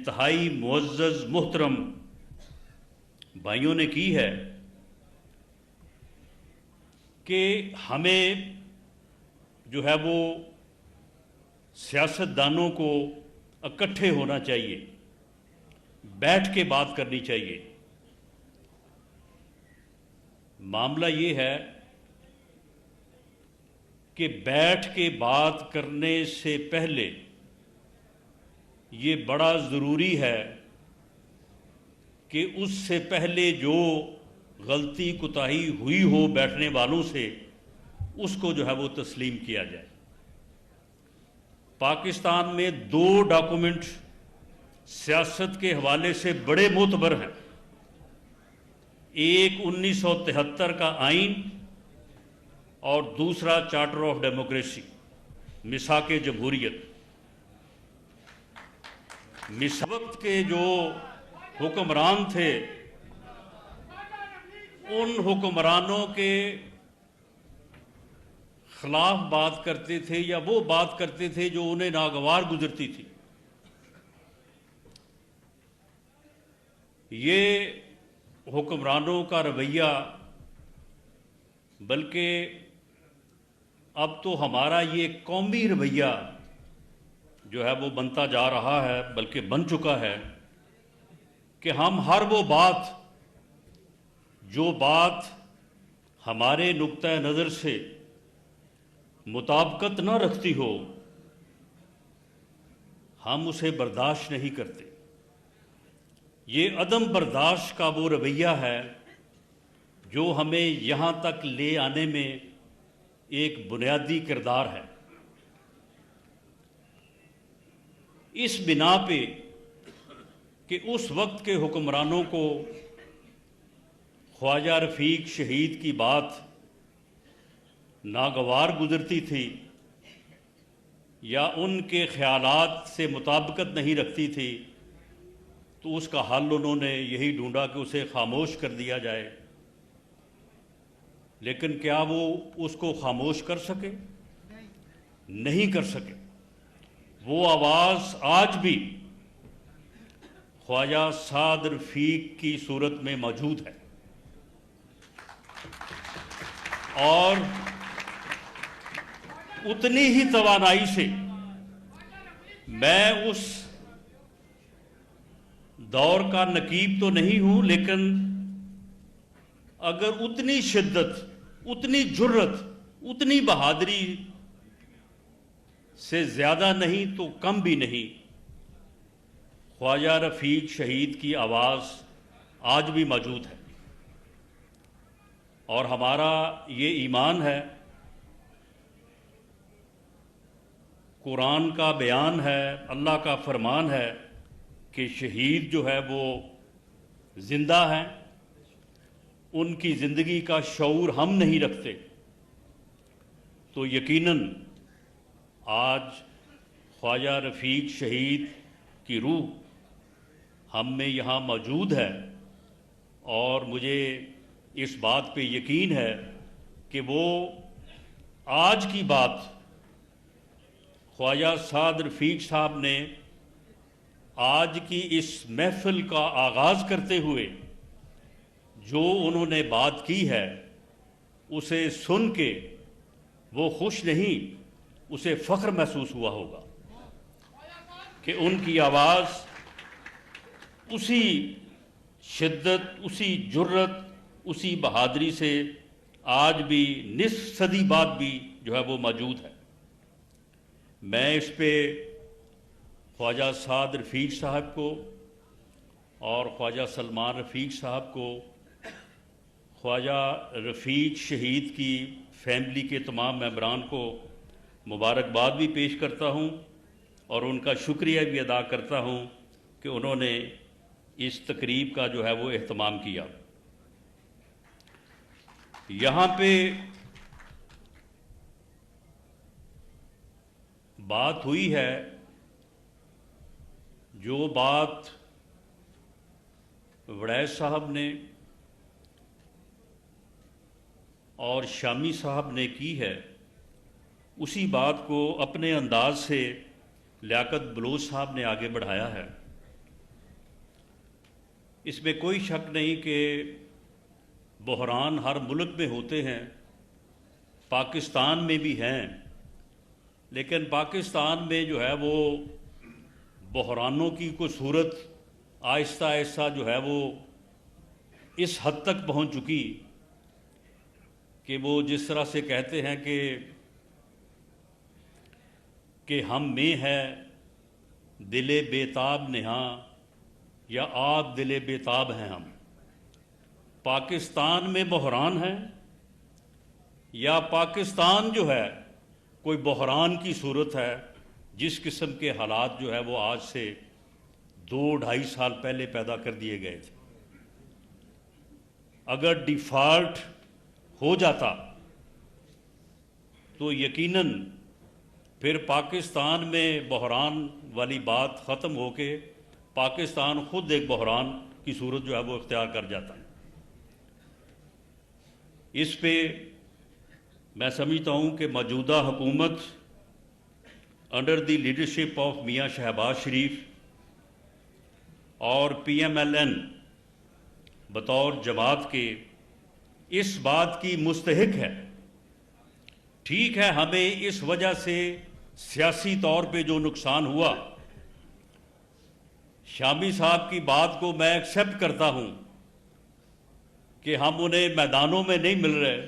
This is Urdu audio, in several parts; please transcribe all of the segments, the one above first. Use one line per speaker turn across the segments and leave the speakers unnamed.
انتہائی معزز محترم بھائیوں نے کی ہے کہ ہمیں جو ہے وہ سیاستدانوں کو اکٹھے ہونا چاہیے، بیٹھ کے بات کرنی چاہیے۔ معاملہ یہ ہے کہ بیٹھ کے بات کرنے سے پہلے یہ بڑا ضروری ہے کہ اس سے پہلے جو غلطی کوتاہی ہوئی ہو بیٹھنے والوں سے، اس کو جو ہے وہ تسلیم کیا جائے۔ پاکستان میں 2 ڈاکومنٹ سیاست کے حوالے سے بڑے معتبر ہیں، ایک 1973 کا آئین اور دوسرا چارٹر آف ڈیموکریسی، میثاق جمہوریت۔ وقت کے جو حکمران تھے ان حکمرانوں کے خلاف بات کرتے تھے یا وہ بات کرتے تھے جو انہیں ناگوار گزرتی تھی۔ یہ حکمرانوں کا رویہ بلکہ اب تو ہمارا یہ قومی رویہ جو ہے وہ بنتا جا رہا ہے، بلکہ بن چکا ہے کہ ہم ہر وہ بات جو بات ہمارے نقطۂ نظر سے مطابقت نہ رکھتی ہو، ہم اسے برداشت نہیں کرتے۔ یہ عدم برداشت کا وہ رویہ ہے جو ہمیں یہاں تک لے آنے میں ایک بنیادی کردار ہے۔ اس بنا پہ کہ اس وقت کے حکمرانوں کو خواجہ رفیق شہید کی بات ناگوار گزرتی تھی یا ان کے خیالات سے مطابقت نہیں رکھتی تھی، تو اس کا حل انہوں نے یہی ڈھونڈا کہ اسے خاموش کر دیا جائے۔ لیکن کیا وہ اس کو خاموش کر سکے؟ نہیں کر سکے۔ وہ آواز آج بھی خواجہ سعد رفیق کی صورت میں موجود ہے، اور اتنی ہی توانائی سے میں اس دور کا نقیب تو نہیں ہوں، لیکن اگر اتنی شدت، اتنی جرت، اتنی بہادری سے زیادہ نہیں تو کم بھی نہیں، خواجہ رفیق شہید کی آواز آج بھی موجود ہے۔ اور ہمارا یہ ایمان ہے، قرآن کا بیان ہے، اللہ کا فرمان ہے کہ شہید جو ہے وہ زندہ ہیں، ان کی زندگی کا شعور ہم نہیں رکھتے، تو یقیناً آج خواجہ رفیق شہید کی روح ہم میں یہاں موجود ہے، اور مجھے اس بات پہ یقین ہے کہ وہ آج کی بات خواجہ سعد رفیق صاحب نے آج کی اس محفل کا آغاز کرتے ہوئے جو انہوں نے بات کی ہے، اسے سن کے وہ خوش نہیں، اسے فخر محسوس ہوا ہوگا کہ ان کی آواز اسی شدت، اسی جرت، اسی بہادری سے آج بھی نصف صدی بعد بھی جو ہے وہ موجود ہے۔ میں اس پہ خواجہ سعد رفیق صاحب کو اور خواجہ سلمان رفیق صاحب کو، خواجہ رفیق شہید کی فیملی کے تمام ممبران کو مبارکباد بھی پیش کرتا ہوں، اور ان کا شکریہ بھی ادا کرتا ہوں کہ انہوں نے اس تقریب کا جو ہے وہ اہتمام کیا۔ یہاں پہ بات ہوئی ہے، جو بات وڑیچ صاحب نے اور شامی صاحب نے کی ہے، اسی بات کو اپنے انداز سے لیاقت بلوچ صاحب نے آگے بڑھایا ہے۔ اس میں کوئی شک نہیں کہ بحران ہر ملک میں ہوتے ہیں، پاکستان میں بھی ہیں، لیکن پاکستان میں جو ہے وہ بحرانوں کی کوئی صورت آہستہ آہستہ جو ہے وہ اس حد تک پہنچ چکی کہ وہ جس طرح سے کہتے ہیں کہ ہم میں ہے دل بیتاب نہاں یا آپ دل بیتاب ہیں ہم۔ پاکستان میں بحران ہے یا پاکستان جو ہے کوئی بحران کی صورت ہے، جس قسم کے حالات جو ہے وہ آج سے 2-2.5 سال پہلے پیدا کر دیے گئے تھے۔ اگر ڈیفالٹ ہو جاتا تو یقیناً پھر پاکستان میں بحران والی بات ختم ہو کے پاکستان خود ایک بحران کی صورت جو ہے وہ اختیار کر جاتا ہے۔ اس پہ میں سمجھتا ہوں کہ موجودہ حکومت انڈر دی لیڈرشپ آف میاں شہباز شریف اور PMLN بطور جماعت کے اس بات کی مستحق ہے۔ ٹھیک ہے، ہمیں اس وجہ سے سیاسی طور پہ جو نقصان ہوا، شامی صاحب کی بات کو میں ایکسیپٹ کرتا ہوں کہ ہم انہیں میدانوں میں نہیں مل رہے،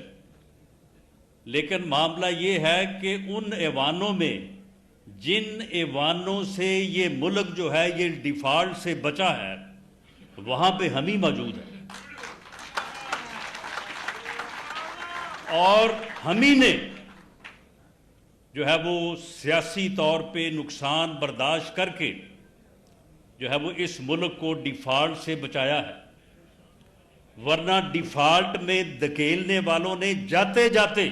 لیکن معاملہ یہ ہے کہ ان ایوانوں میں جن ایوانوں سے یہ ملک جو ہے یہ ڈیفالٹ سے بچا ہے، وہاں پہ ہم ہی موجود ہیں، اور ہم ہی نے جو ہے وہ سیاسی طور پہ نقصان برداشت کر کے جو ہے وہ اس ملک کو ڈیفالٹ سے بچایا ہے۔ ورنہ ڈیفالٹ میں دھکیلنے والوں نے جاتے جاتے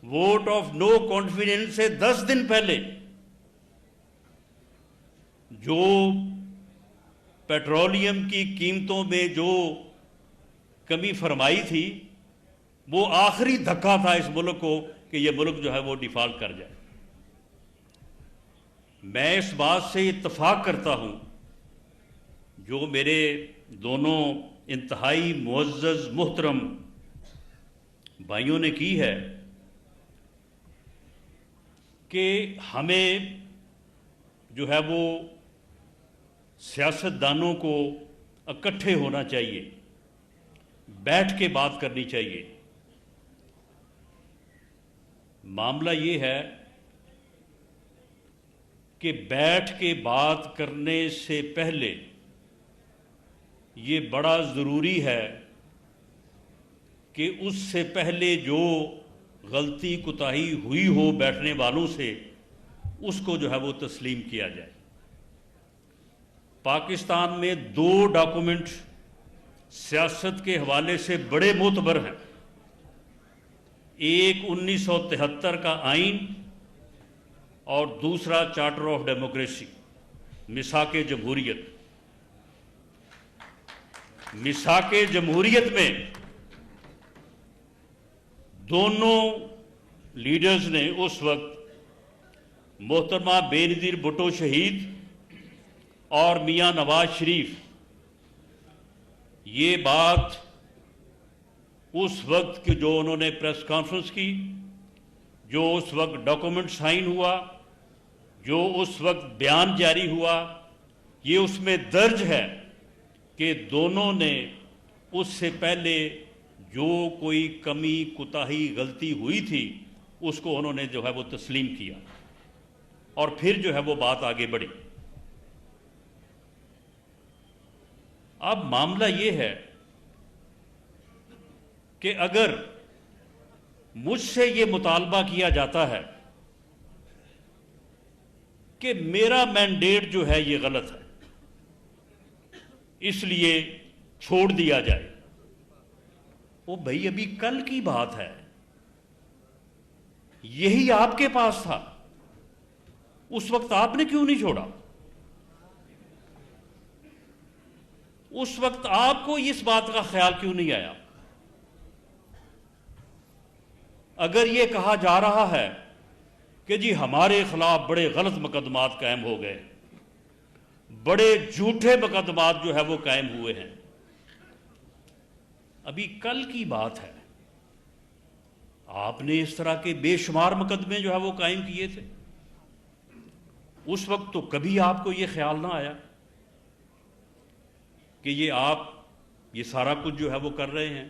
ووٹ آف نو کانفیڈنس سے 10 دن پہلے جو پیٹرولیم کی قیمتوں میں جو کمی فرمائی تھی، وہ آخری دھکا تھا اس ملک کو کہ یہ ملک جو ہے وہ ڈیفالٹ کر جائے۔ میں اس بات سے اتفاق کرتا ہوں جو میرے دونوں انتہائی معزز محترم بھائیوں نے کی ہے کہ ہمیں جو ہے وہ سیاستدانوں کو اکٹھے ہونا چاہیے، بیٹھ کے بات کرنی چاہیے۔ معاملہ یہ ہے کہ بیٹھ کے بات کرنے سے پہلے یہ بڑا ضروری ہے کہ اس سے پہلے جو غلطی کوتاہی ہوئی ہو بیٹھنے والوں سے، اس کو جو ہے وہ تسلیم کیا جائے۔ پاکستان میں 2 ڈاکومنٹ سیاست کے حوالے سے بڑے معتبر ہیں، ایک 1973 کا آئین اور دوسرا چارٹر آف ڈیموکریسی، میثاق جمہوریت۔ میثاق جمہوریت میں دونوں لیڈرز نے اس وقت محترمہ بے نظیر بھٹو شہید اور میاں نواز شریف یہ بات اس وقت کی جو انہوں نے پریس کانفرنس کی، جو اس وقت ڈاکومنٹ سائن ہوا، جو اس وقت بیان جاری ہوا، یہ اس میں درج ہے کہ دونوں نے اس سے پہلے جو کوئی کمی کوتاہی غلطی ہوئی تھی اس کو انہوں نے جو ہے وہ تسلیم کیا، اور پھر جو ہے وہ بات آگے بڑھی۔ اب معاملہ یہ ہے کہ اگر مجھ سے یہ مطالبہ کیا جاتا ہے کہ میرا مینڈیٹ جو ہے یہ غلط ہے، اس لیے چھوڑ دیا جائے، وہ بھائی ابھی کل کی بات ہے، یہی آپ کے پاس تھا، اس وقت آپ نے کیوں نہیں چھوڑا؟ اس وقت آپ کو اس بات کا خیال کیوں نہیں آیا؟ اگر یہ کہا جا رہا ہے کہ جی ہمارے خلاف بڑے غلط مقدمات قائم ہو گئے، بڑے جھوٹے مقدمات جو ہے وہ قائم ہوئے ہیں. ابھی کل کی بات ہے، آپ نے اس طرح کے بے شمار مقدمے جو ہے وہ قائم کیے تھے. اس وقت تو کبھی آپ کو یہ خیال نہ آیا کہ یہ سارا کچھ جو ہے وہ کر رہے ہیں.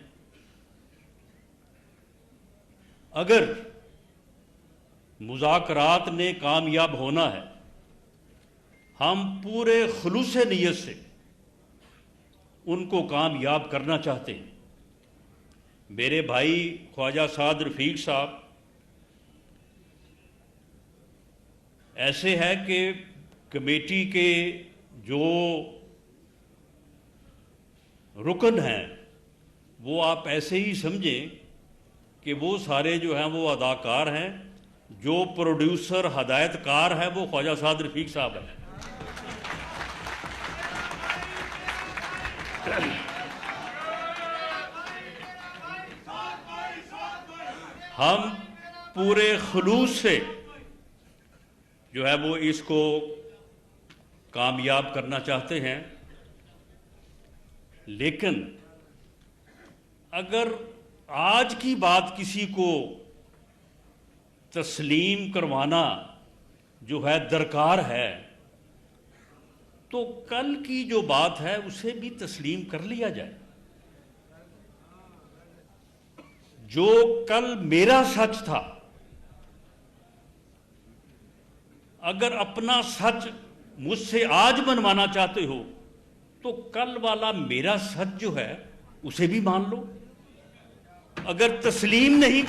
اگر مذاکرات نے کامیاب ہونا ہے، ہم پورے خلوص نیت سے ان کو کامیاب کرنا چاہتے ہیں. میرے بھائی خواجہ سعد رفیق صاحب ایسے ہے کہ کمیٹی کے جو رکن ہیں وہ آپ ایسے ہی سمجھیں کہ وہ سارے جو ہیں وہ اداکار ہیں، جو پروڈیوسر ہدایت کار ہے وہ خواجہ سعد رفیق صاحب ہیں. ہم پورے خلوص سے جو ہے وہ اس کو کامیاب کرنا چاہتے ہیں. لیکن اگر آج کی بات کسی کو تسلیم کروانا جو ہے درکار ہے تو کل کی جو بات ہے اسے بھی تسلیم کر لیا جائے. جو کل میرا سچ تھا، اگر اپنا سچ مجھ سے آج منوانا چاہتے ہو تو کل والا میرا سچ جو ہے اسے بھی مان لو. اگر تسلیم نہیں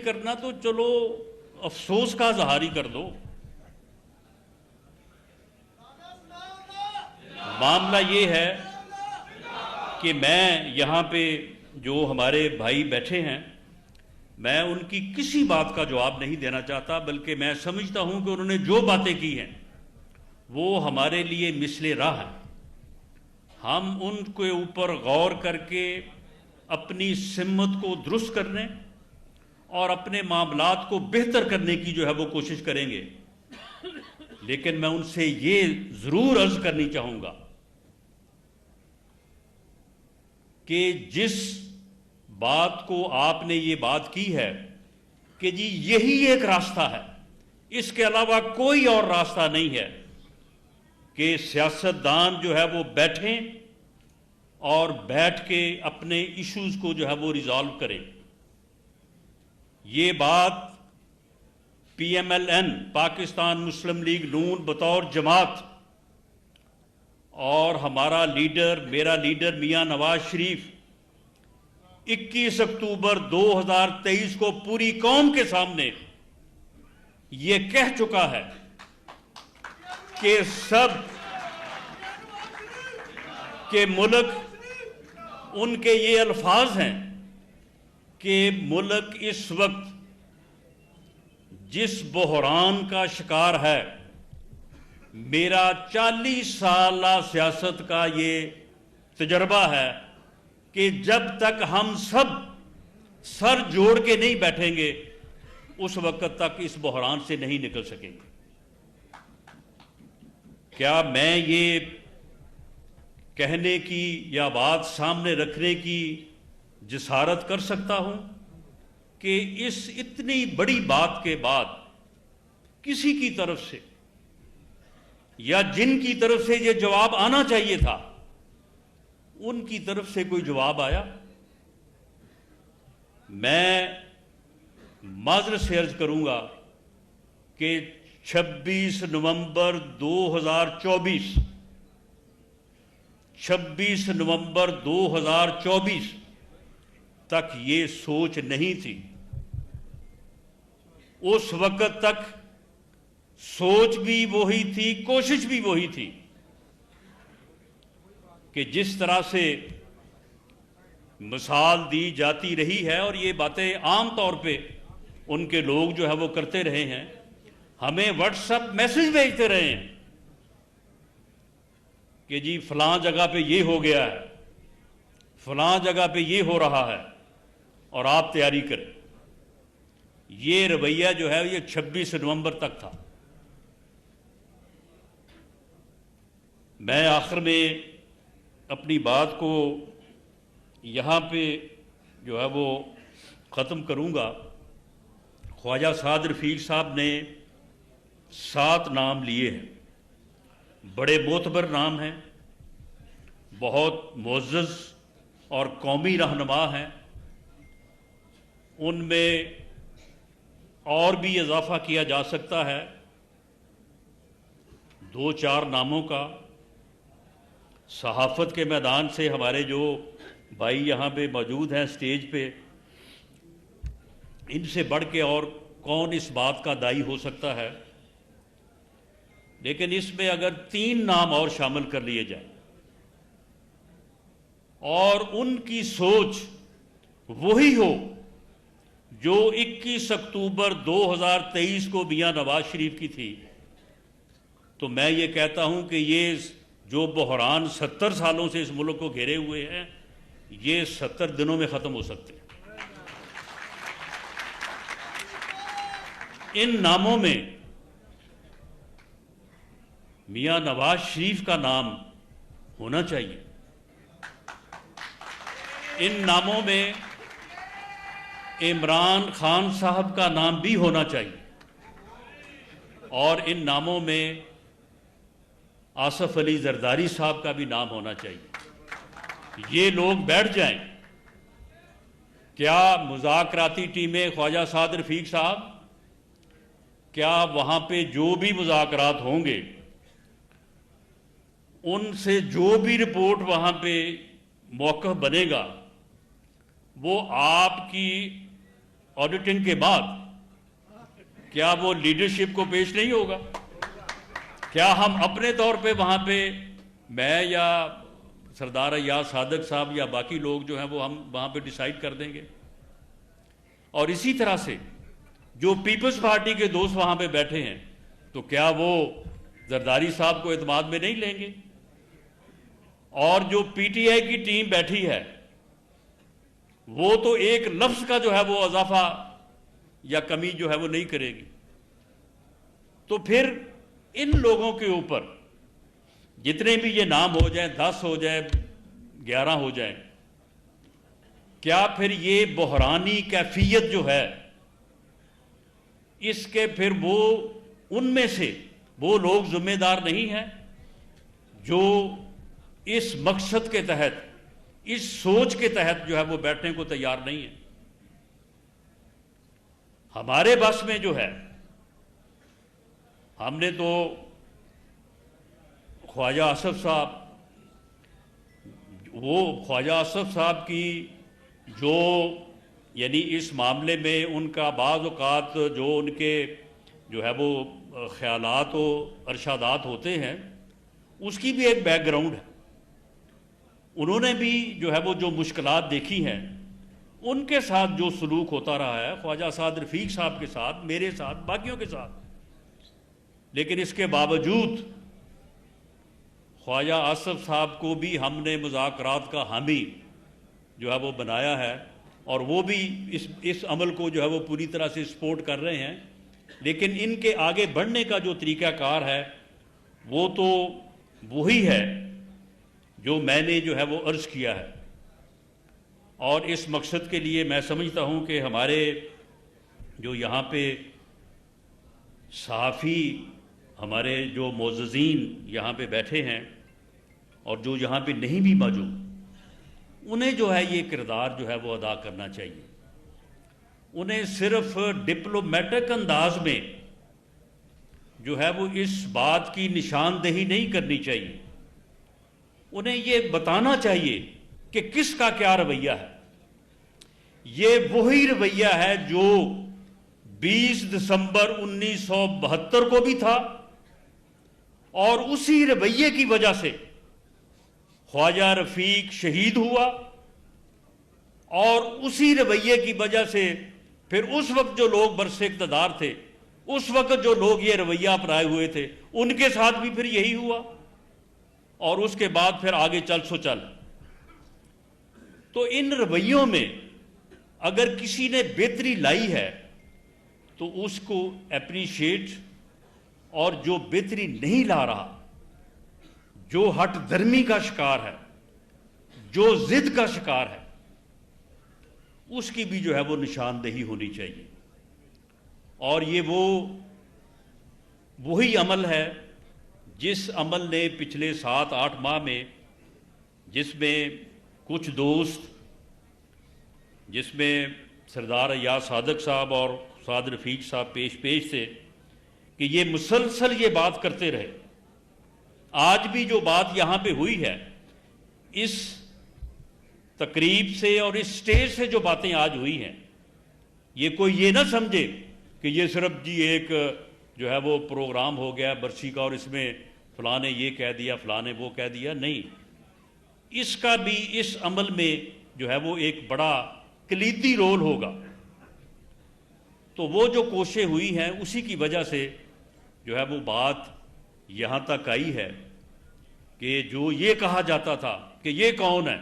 کرنا تو چلو افسوس کا اظہار ہی کر دو. معاملہ یہ ہے کہ میں یہاں پہ جو ہمارے بھائی بیٹھے ہیں، میں ان کی کسی بات کا جواب نہیں دینا چاہتا، بلکہ میں سمجھتا ہوں کہ انہوں نے جو باتیں کی ہیں وہ ہمارے لیے مثل راہ ہیں. ہم ان کے اوپر غور کر کے اپنی سمت کو درست کرنے اور اپنے معاملات کو بہتر کرنے کی جو ہے وہ کوشش کریں گے. لیکن میں ان سے یہ ضرور عرض کرنی چاہوں گا کہ جس بات کو آپ نے یہ بات کی ہے کہ جی یہی ایک راستہ ہے، اس کے علاوہ کوئی اور راستہ نہیں ہے کہ سیاستدان جو ہے وہ بیٹھیں اور بیٹھ کے اپنے ایشوز کو جو ہے وہ ریزالو کریں. یہ بات P M L N Pakistan Muslim League Noon بطور جماعت اور ہمارا لیڈر، میرا لیڈر میاں نواز شریف 21 اکتوبر 2023 کو پوری قوم کے سامنے یہ کہہ چکا ہے کہ ملک، ان کے یہ الفاظ ہیں کہ ملک اس وقت جس بحران کا شکار ہے، میرا 40 سالہ سیاست کا یہ تجربہ ہے کہ جب تک ہم سب سر جوڑ کے نہیں بیٹھیں گے اس وقت تک اس بحران سے نہیں نکل سکیں گے. کیا میں یہ کہنے کی یا بات سامنے رکھنے کی جسارت کر سکتا ہوں کہ اس اتنی بڑی بات کے بعد کسی کی طرف سے یا جن کی طرف سے یہ جواب آنا چاہیے تھا ان کی طرف سے کوئی جواب آیا؟ میں معذرت سے عرض کروں گا کہ 26 نومبر 2024 تک یہ سوچ نہیں تھی. اس وقت تک سوچ بھی وہی تھی، کوشش بھی وہی تھی کہ جس طرح سے مثال دی جاتی رہی ہے، اور یہ باتیں عام طور پہ ان کے لوگ جو ہے وہ کرتے رہے ہیں، ہمیں واٹس ایپ میسج بھیجتے رہے ہیں کہ جی فلاں جگہ پہ یہ ہو گیا ہے، فلاں جگہ پہ یہ ہو رہا ہے اور آپ تیاری کریں. یہ رویہ جو ہے یہ 26 نومبر تک تھا۔ میں آخر میں اپنی بات کو یہاں پہ جو ہے وہ ختم کروں گا۔ خواجہ سعد رفیق صاحب نے 7 نام لیے ہیں، بڑے معتبر نام ہیں، بہت معزز اور قومی رہنما ہیں۔ ان میں اور بھی اضافہ کیا جا سکتا ہے 2-4 ناموں کا۔ صحافت کے میدان سے ہمارے جو بھائی یہاں پہ موجود ہیں اسٹیج پہ، ان سے بڑھ کے اور کون اس بات کا دائی ہو سکتا ہے؟ لیکن اس میں اگر 3 نام اور شامل کر لیے جائیں اور ان کی سوچ وہی ہو جو 21 اکتوبر 2023 کو میاں نواز شریف کی تھی، تو میں یہ کہتا ہوں کہ یہ جو بحران 70 سالوں سے اس ملک کو گھیرے ہوئے ہیں، یہ 70 دنوں میں ختم ہو سکتے ہیں۔ ان ناموں میں میاں نواز شریف کا نام ہونا چاہیے، ان ناموں میں عمران خان صاحب کا نام بھی ہونا چاہیے، اور ان ناموں میں آصف علی زرداری صاحب کا بھی نام ہونا چاہیے۔ یہ لوگ بیٹھ جائیں، کیا مذاکراتی ٹیمیں خواجہ سعد رفیق صاحب، کیا وہاں پہ جو بھی مذاکرات ہوں گے ان سے جو بھی رپورٹ وہاں پہ موقف بنے گا وہ آپ کی آڈیٹنگ کے بعد کیا وہ لیڈرشپ کو پیش نہیں ہوگا؟ کیا ہم اپنے طور پہ وہاں پہ میں یا سردار ایاز صادق صاحب یا باقی لوگ جو ہیں وہ ہم وہاں پہ ڈیسائیڈ کر دیں گے؟ اور اسی طرح سے جو پیپلز پارٹی کے دوست وہاں پہ بیٹھے ہیں تو کیا وہ زرداری صاحب کو اعتماد میں نہیں لیں گے؟ اور جو پی ٹی آئی کی ٹیم بیٹھی ہے وہ تو ایک لفظ کا جو ہے وہ اضافہ یا کمی جو ہے وہ نہیں کرے گی۔ تو پھر ان لوگوں کے اوپر جتنے بھی یہ نام ہو جائیں، 10 ہو جائیں، 11 ہو جائیں، کیا پھر یہ بحرانی کیفیت جو ہے اس کے پھر وہ ان میں سے وہ لوگ ذمہ دار نہیں ہیں جو اس مقصد کے تحت، اس سوچ کے تحت جو ہے وہ بیٹھنے کو تیار نہیں ہیں؟ ہمارے بس میں جو ہے، ہم نے تو خواجہ آصف صاحب، وہ خواجہ آصف صاحب کی جو یعنی اس معاملے میں ان کا بعض اوقات جو ان کے جو ہے وہ خیالات و ارشادات ہوتے ہیں، اس کی بھی ایک بیک گراؤنڈ ہے۔ انہوں نے بھی جو ہے وہ جو مشکلات دیکھی ہیں، ان کے ساتھ جو سلوک ہوتا رہا ہے خواجہ سعد رفیق صاحب کے ساتھ، میرے ساتھ، باقیوں کے ساتھ، لیکن اس کے باوجود خواجہ آصف صاحب کو بھی ہم نے مذاکرات کا حامی جو ہے وہ بنایا ہے، اور وہ بھی اس عمل کو جو ہے وہ پوری طرح سے سپورٹ کر رہے ہیں۔ لیکن ان کے آگے بڑھنے کا جو طریقہ کار ہے وہ تو وہی ہے جو میں نے جو ہے وہ عرض کیا ہے، اور اس مقصد کے لیے میں سمجھتا ہوں کہ ہمارے جو یہاں پہ صحافی، ہمارے جو معززین یہاں پہ بیٹھے ہیں اور جو یہاں پہ نہیں بھی موجود، انہیں جو ہے یہ کردار جو ہے وہ ادا کرنا چاہیے۔ انہیں صرف ڈپلومیٹک انداز میں جو ہے وہ اس بات کی نشاندہی نہیں کرنی چاہیے، انہیں یہ بتانا چاہیے کہ کس کا کیا رویہ ہے۔ یہ وہی رویہ ہے جو 20 دسمبر 1972 کو بھی تھا، اور اسی رویے کی وجہ سے خواجہ رفیق شہید ہوا، اور اسی رویے کی وجہ سے پھر اس وقت جو لوگ برسر اقتدار تھے، اس وقت جو لوگ یہ رویہ اپنائے ہوئے تھے، ان کے ساتھ بھی پھر یہی ہوا، اور اس کے بعد پھر آگے چل سو چل۔ تو ان رویوں میں اگر کسی نے بہتری لائی ہے تو اس کو اپریشیٹ، اور جو بہتری نہیں لا رہا، جو ہٹ درمی کا شکار ہے، جو ضد کا شکار ہے، اس کی بھی جو ہے وہ نشاندہی ہونی چاہیے۔ اور یہ وہی عمل ہے جس عمل نے پچھلے 7-8 ماہ میں، جس میں کچھ دوست، جس میں سردار ایاز صادق صاحب اور استاد رفیق صاحب پیش تھے، کہ یہ مسلسل یہ بات کرتے رہے۔ آج بھی جو بات یہاں پہ ہوئی ہے، اس تقریب سے اور اس سٹیج سے جو باتیں آج ہوئی ہیں، یہ کوئی یہ نہ سمجھے کہ یہ صرف جی ایک جو ہے وہ پروگرام ہو گیا برسی کا، اور اس میں فلاں نے یہ کہہ دیا، فلاں نے وہ کہہ دیا۔ نہیں، اس کا بھی اس عمل میں جو ہے وہ ایک بڑا کلیدی رول ہوگا۔ تو وہ جو کوششیں ہوئی ہیں، اسی کی وجہ سے جو ہے وہ بات یہاں تک آئی ہے کہ جو یہ کہا جاتا تھا کہ یہ کون ہے،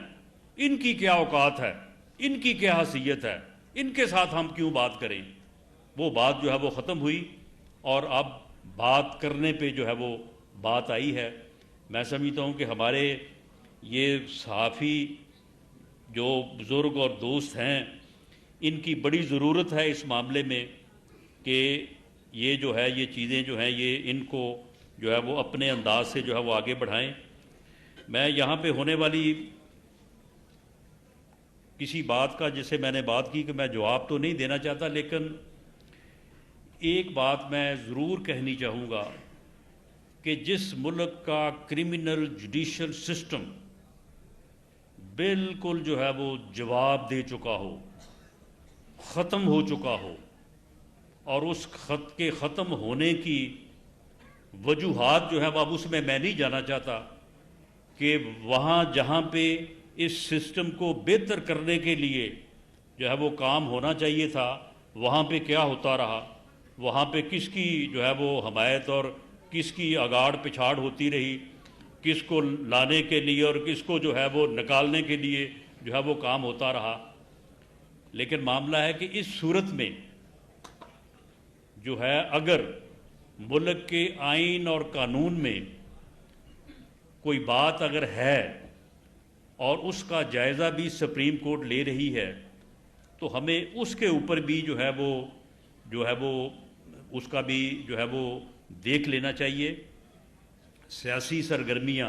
ان کی کیا اوقات ہے، ان کی کیا حیثیت ہے، ان کے ساتھ ہم کیوں بات کریں، وہ بات جو ہے وہ ختم ہوئی، اور اب بات کرنے پہ جو ہے وہ بات آئی ہے۔ میں سمجھتا ہوں کہ ہمارے یہ صحافی جو بزرگ اور دوست ہیں، ان کی بڑی ضرورت ہے اس معاملے میں کہ یہ جو ہے یہ چیزیں جو ہیں یہ ان کو جو ہے وہ اپنے انداز سے جو ہے وہ آگے بڑھائیں۔ میں یہاں پہ ہونے والی کسی بات کا، جسے میں نے بات کی، کہ میں جواب تو نہیں دینا چاہتا، لیکن ایک بات میں ضرور کہنی چاہوں گا کہ جس ملک کا کرمنل جوڈیشل سسٹم بالکل جو ہے وہ جواب دے چکا ہو، ختم ہو چکا ہو، اور اس خط کے ختم ہونے کی وجوہات جو ہے اب اس میں نہیں جانا چاہتا، کہ وہاں جہاں پہ اس سسٹم کو بہتر کرنے کے لیے جو ہے وہ کام ہونا چاہیے تھا، وہاں پہ کیا ہوتا رہا، وہاں پہ کس کی جو ہے وہ حمایت اور کس کی اگاڑ پچھاڑ ہوتی رہی، کس کو لانے کے لیے اور کس کو جو ہے وہ نکالنے کے لیے جو ہے وہ کام ہوتا رہا۔ لیکن معاملہ ہے کہ اس صورت میں جو ہے اگر ملک کے آئین اور قانون میں کوئی بات اگر ہے اور اس کا جائزہ بھی سپریم کورٹ لے رہی ہے، تو ہمیں اس کے اوپر بھی جو ہے وہ اس کا بھی جو ہے وہ دیکھ لینا چاہیے۔ سیاسی سرگرمیاں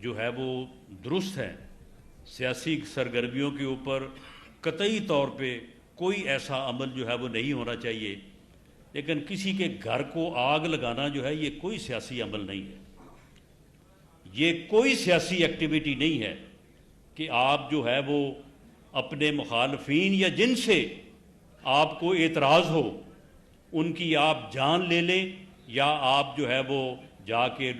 جو ہے وہ درست ہیں، سیاسی سرگرمیوں کے اوپر قطعی طور پہ کوئی ایسا عمل جو ہے وہ نہیں ہونا چاہیے، لیکن کسی کے گھر کو آگ لگانا جو ہے یہ کوئی سیاسی عمل نہیں ہے، یہ کوئی سیاسی ایکٹیویٹی نہیں ہے کہ آپ جو ہے وہ اپنے مخالفین یا جن سے آپ کو اعتراض ہو ان کی آپ جان لے لیں، یا آپ جو ہے وہ جا کے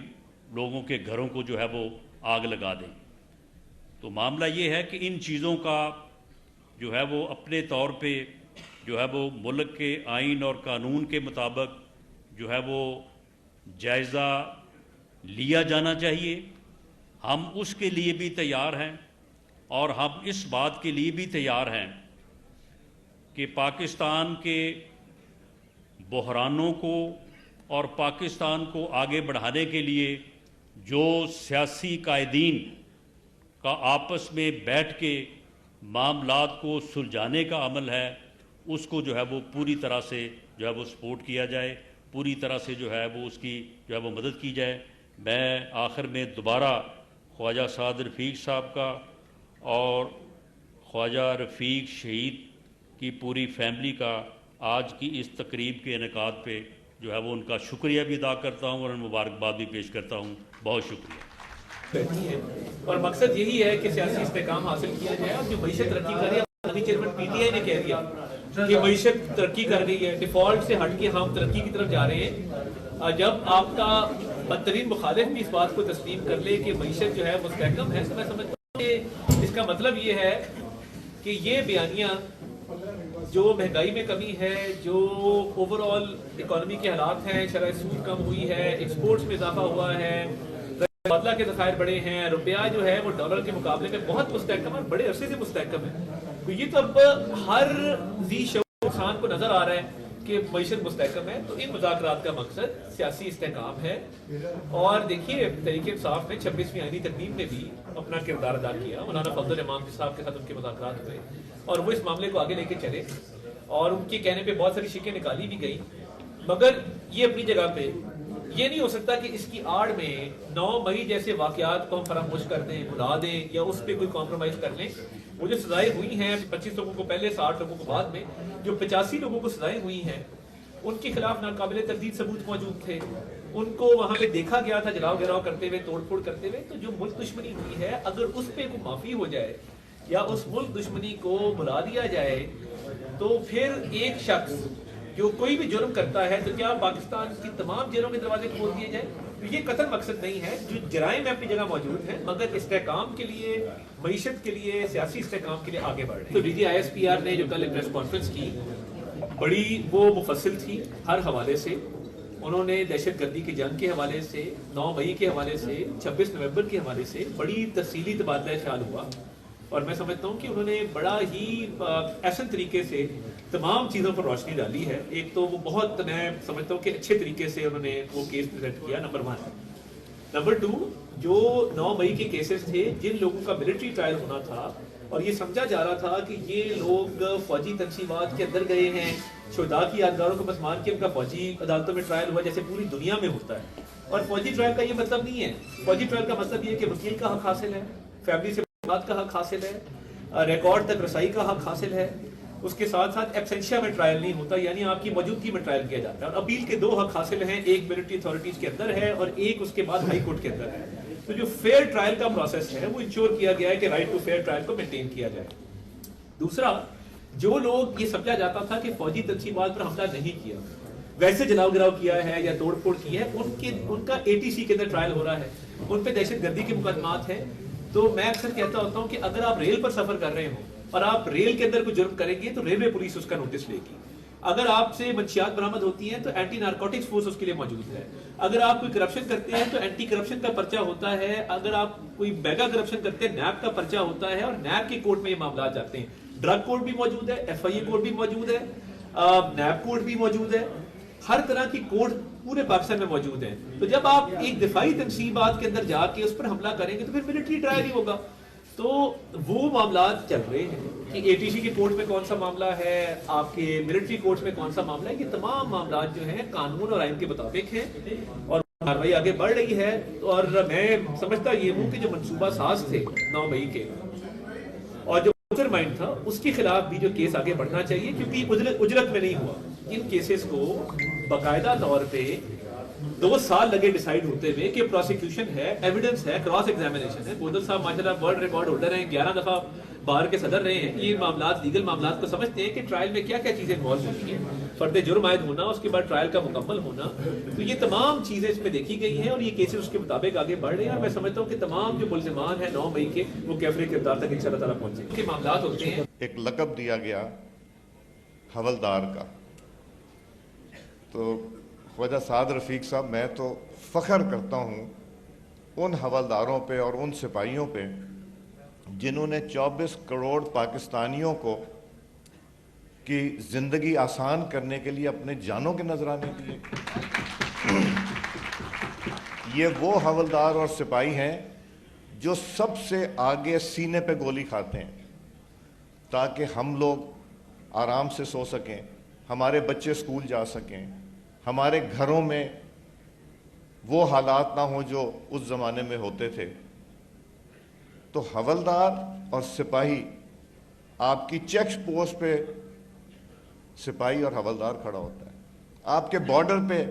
لوگوں کے گھروں کو جو ہے وہ آگ لگا دیں۔ تو معاملہ یہ ہے کہ ان چیزوں کا جو ہے وہ اپنے طور پہ جو ہے وہ ملک کے آئین اور قانون کے مطابق جو ہے وہ جائزہ لیا جانا چاہیے۔ ہم اس کے لیے بھی تیار ہیں، اور ہم اس بات کے لیے بھی تیار ہیں کہ پاکستان کے بحرانوں کو اور پاکستان کو آگے بڑھانے کے لیے جو سیاسی قائدین کا آپس میں بیٹھ کے معاملات کو سلجھانے کا عمل ہے، اس کو جو ہے وہ پوری طرح سے جو ہے وہ سپورٹ کیا جائے، پوری طرح سے جو ہے وہ اس کی جو ہے وہ مدد کی جائے۔ میں آخر میں دوبارہ خواجہ سعد رفیق صاحب کا اور خواجہ رفیق شہید کی پوری فیملی کا آج کی اس تقریب کے انعقاد پہ جو ہے وہ ان کا شکریہ بھی ادا کرتا ہوں اور مبارکباد بھی پیش کرتا ہوں۔ بہت شکریہ۔
اور مقصد یہی ہے کہ سیاسی استحکام حاصل کیا جائے، اور جو معیشت ترقی کر رہی ہے، چیئرمین پی ٹی آئی نے کہہ دیا کہ معیشت ترقی کر رہی ہے، ڈیفالٹ سے ہٹ کے ہم ترقی کی طرف جا رہے ہیں۔ جب آپ کا بدترین مخالف بھی اس بات کو تسلیم کر لے کہ معیشت جو ہے مستحکم ہے، تو میں سمجھتا ہوں کہ اس کا مطلب یہ ہے کہ یہ بیانیاں جو مہنگائی میں کمی ہے، جو اوور آل اکانومی کے حالات ہیں، شرح سود کم ہوئی ہے، ایکسپورٹس میں اضافہ ہوا ہے، تبادلہ کے ذخائر بڑے ہیں، روپیہ جو ہے وہ ڈالر کے مقابلے میں بہت مستحکم ہے، بڑے عرصے سے مستحکم ہے۔ تو یہ تو اب ہر ذی شعور نقصان کو نظر آ رہا ہے کہ معیشت مستحکم ہے، تو ان مذاکرات کا مقصد سیاسی استحکام ہے. اور دیکھیے تحریک انصاف نے 26ویں آئینی ترمیم میں بھی اپنا کردار ادا کیا. مولانا فضل الرحمان صاحب کے ساتھ ان کے مذاکرات ہوئے اور وہ اس معاملے کو آگے لے کے چلے اور ان کے کہنے پہ بہت ساری شکیں نکالی بھی گئی. مگر یہ اپنی جگہ پہ یہ نہیں ہو سکتا کہ اس کی آڑ میں 9 مئی جیسے واقعات کو ہم فراموش کر دیں، بھلا دیں یا اس پہ کوئی کمپرومائز کر لیں. وہ جو سزائیں ہوئی ہیں 25 لوگوں کو پہلے، 60 لوگوں کو بعد میں، جو 85 لوگوں کو سزائیں ہوئی ہیں ان کے خلاف ناقابل تردید ثبوت موجود تھے. ان کو وہاں پہ دیکھا گیا تھا جلاؤ گراؤ کرتے ہوئے، توڑ پھوڑ کرتے ہوئے. تو جو ملک دشمنی ہوئی ہے اگر اس پہ کوئی معافی ہو جائے یا اس ملک دشمنی کو بلا دیا جائے تو پھر ایک شخص جو کوئی بھی جرم کرتا ہے تو کیا پاکستان کی تمام جیلوں کے دروازے کھول دیے جائیں؟ یہ قتل مقصد نہیں ہے. جو جرائم میں اپنی جگہ موجود ہیں مگر استحکام کے لیے، معیشت کے لیے، سیاسی استحکام کے لیے آگے بڑھ رہے ہیں. تو D G I S P R نے جو کل پریس کانفرنس کی بڑی وہ مفصل تھی ہر حوالے سے. انہوں نے دہشت گردی کی جنگ کے حوالے سے، 9 مئی کے حوالے سے، 26 نومبر کے حوالے سے بڑی تفصیلی تبادلہ خیال ہوا. اور میں سمجھتا ہوں کہ انہوں نے بڑا ہی احسن طریقے سے تمام چیزوں پر روشنی ڈالی ہے. ایک تو وہ بہت، میں سمجھتا ہوں کہ اچھے طریقے سے انہوں نے وہ کیس پریزنٹ کیا، نمبر 1. نمبر 2، جو 9 مئی کے کیسز تھے جن لوگوں کا ملٹری ٹرائل ہونا تھا اور یہ سمجھا جا رہا تھا کہ یہ لوگ فوجی تنصیبات کے اندر گئے ہیں، شہداء کی یادگاروں کو مسمان کے ان کا فوجی عدالتوں میں ٹرائل ہوا جیسے پوری دنیا میں ہوتا ہے. اور فوجی ٹرائل کا یہ مطلب نہیں ہے. فوجی ٹرائل کا مطلب یہ ہے کہ وکیل کا حق حاصل ہے، فیملی سے بات کا حق حاصل ہے، ریکارڈ تک رسائی کا حق حاصل ہے. اس کے ساتھ ساتھ ایبسنشیا میں ٹرائل نہیں ہوتا، یعنی آپ کی موجودگی میں ٹرائل کیا جاتا ہے. اور اپیل کے 2 حق حاصل ہیں، ایک ملٹری اتھارٹیز کے اندر ہے اور ایک اس کے بعد ہائی کورٹ کے اندر ہے. تو جو فیئر ٹرائل کا پروسیس ہے وہ انشور کیا گیا ہے کہ رائٹ ٹو فیئر ٹرائل کو مینٹین کیا جائے. دوسرا، جو لوگ یہ سمجھا جاتا تھا کہ فوجی تنصیبات پر حملہ نہیں کیا، ویسے جلاؤ گراؤ کیا ہے یا توڑ پھوڑ کی ہے، ان کا ATC کے اندر ٹرائل ہو رہا ہے، ان پہ دہشت گردی کے مقدمات ہیں. تو میں اکثر کہتا ہوتا ہوں کہ اگر آپ ریل پر سفر کر رہے ہوں اور آپ ریل کے اندر کوئی جرم کریں گے تو ریلوے پولیس اس کا نوٹس لے گی. اگر آپ سے منشیات برآمد ہوتی ہیں تو اینٹی نارکوٹکس فورس اس کے لیے موجود ہے. اگر آپ کوئی کرپشن کرتے ہیں تو اینٹی کرپشن کا پرچہ ہوتا ہے. اگر آپ کوئی میگا کرپشن کرتے ہیں نیب کا پرچہ ہوتا ہے اور نیب کی کورٹ میں یہ معاملات جاتے ہیں. ڈرگ کورٹ بھی موجود ہے، FIA کورٹ بھی موجود ہے، نیب کورٹ بھی موجود ہے. ہر طرح کی کورٹ پورے پاکستان میں موجود ہیں. تو جب آپ ایک دفاعی تنصیبات کے اندر جا کے اس پر حملہ کریں گے تو پھر ملٹری ٹرائل ہی ہوگا. تو وہ معاملات چل رہے ہیں کہ ATC کی کورٹ میں کون سا معاملہ ہے، آپ کے ملٹری کورٹ میں کون سا معاملہ ہے. یہ تمام معاملات جو ہیں قانون اور آئین کے مطابق ہیں اور کارروائی آگے بڑھ رہی ہے. اور میں سمجھتا یہ ہوں کہ جو منصوبہ ساز تھے 9 مئی کے اور جو مائنڈ تھا اس کے خلاف بھی جو کیس آگے بڑھنا چاہیے، کیونکہ اجرت میں نہیں ہوا. ان کیسز کو باقاعدہ طور پہ 2 سال لگے ڈیسائیڈ ہوتے ہوئے کہ پروسیکیوشن ہے، ایویڈنس ہے، کراس ایگزامینیشن ہے. بودل صاحب ماشاءاللہ ورلڈ ریکارڈ ہولڈر ہیں، 11 دفعہ بار کے صدر رہے ہیں. یہ معاملات، لیگل معاملات کو سمجھتے ہیں کہ ٹرائل میں کیا کیا چیزیں انوالو ہوتی ہیں. فرد جرم عائد ہونا، اس کے بعد ٹرائل کا مکمل ہونا، تو یہ تمام چیزیں اس میں دیکھی گئی ہیں اور یہ کیسز اس کے مطابق آگے بڑھ رہے ہیں. اور میں سمجھتا ہوں کہ تمام جو ملزمان ہیں 9 مئی کے وہ کیفر کردار تک انشاءاللہ تعالیٰ پہنچیں گے. کے معاملات ہوتے ہیں.
ایک لقب دیا گیا حولدار کا. تو خواجہ سعد رفیق صاحب، میں تو فخر کرتا ہوں ان حوالداروں پہ اور ان سپاہیوں پہ جنہوں نے 24 کروڑ پاکستانیوں کو کی زندگی آسان کرنے کے لیے اپنے جانوں کے نذرانے دیے. یہ وہ حوالدار اور سپاہی ہیں جو سب سے آگے سینے پہ گولی کھاتے ہیں تاکہ ہم لوگ آرام سے سو سکیں، ہمارے بچے اسکول جا سکیں، ہمارے گھروں میں وہ حالات نہ ہوں جو اس زمانے میں ہوتے تھے. تو حوالدار اور سپاہی، آپ کی چیک پوسٹ پہ سپاہی اور حوالدار کھڑا ہوتا ہے، آپ کے بارڈر پہ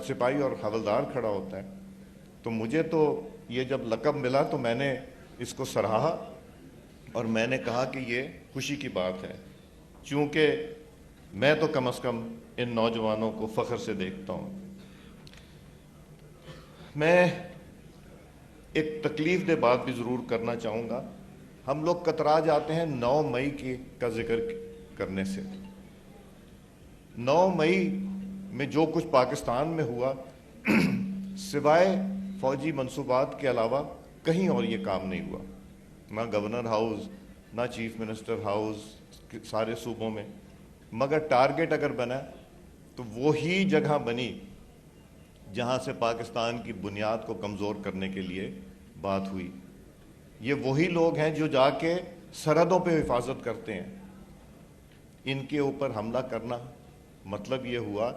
سپاہی اور حوالدار کھڑا ہوتا ہے. تو مجھے تو یہ جب لقب ملا تو میں نے اس کو سراہا اور میں نے کہا کہ یہ خوشی کی بات ہے، چونکہ میں تو کم از کم ان نوجوانوں کو فخر سے دیکھتا ہوں. میں ایک تکلیف دہ بات بھی ضرور کرنا چاہوں گا. ہم لوگ کترا جاتے ہیں 9 مئی کا ذکر کرنے سے. 9 مئی میں جو کچھ پاکستان میں ہوا سوائے فوجی منصوبات کے علاوہ کہیں اور یہ کام نہیں ہوا. نہ گورنر ہاؤس، نہ چیف منسٹر ہاؤس، سارے صوبوں میں مگر ٹارگٹ اگر بنا تو وہی جگہ بنی جہاں سے پاکستان کی بنیاد کو کمزور کرنے کے لیے بات ہوئی. یہ وہی لوگ ہیں جو جا کے سرحدوں پہ حفاظت کرتے ہیں. ان کے اوپر حملہ کرنا مطلب یہ ہوا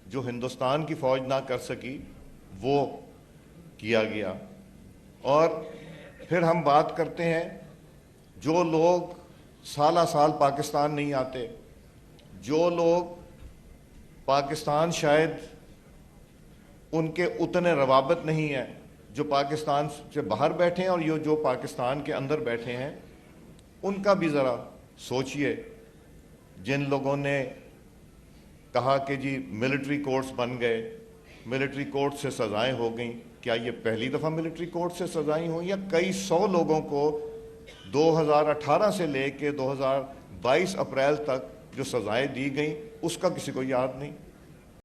جو ہندوستان کی فوج نہ کر سکی وہ کیا گیا. اور پھر ہم بات کرتے ہیں جو لوگ سالہ سال پاکستان نہیں آتے, جو لوگ پاکستان شاید ان کے اتنے روابط نہیں ہیں, جو پاکستان سے باہر بیٹھے ہیں اور یہ جو پاکستان کے اندر بیٹھے ہیں, ان کا بھی ذرا سوچئے. جن لوگوں نے کہا کہ جی ملٹری کورٹس بن گئے, ملٹری کورٹ سے سزائیں ہو گئیں, کیا یہ پہلی دفعہ ملٹری کورٹ سے سزائیں ہوئیں یا کئی سو لوگوں کو 2018 سے لے کے 2022 اپریل تک جو سزائیں دی گئیں اس کا کسی کو یاد نہیں؟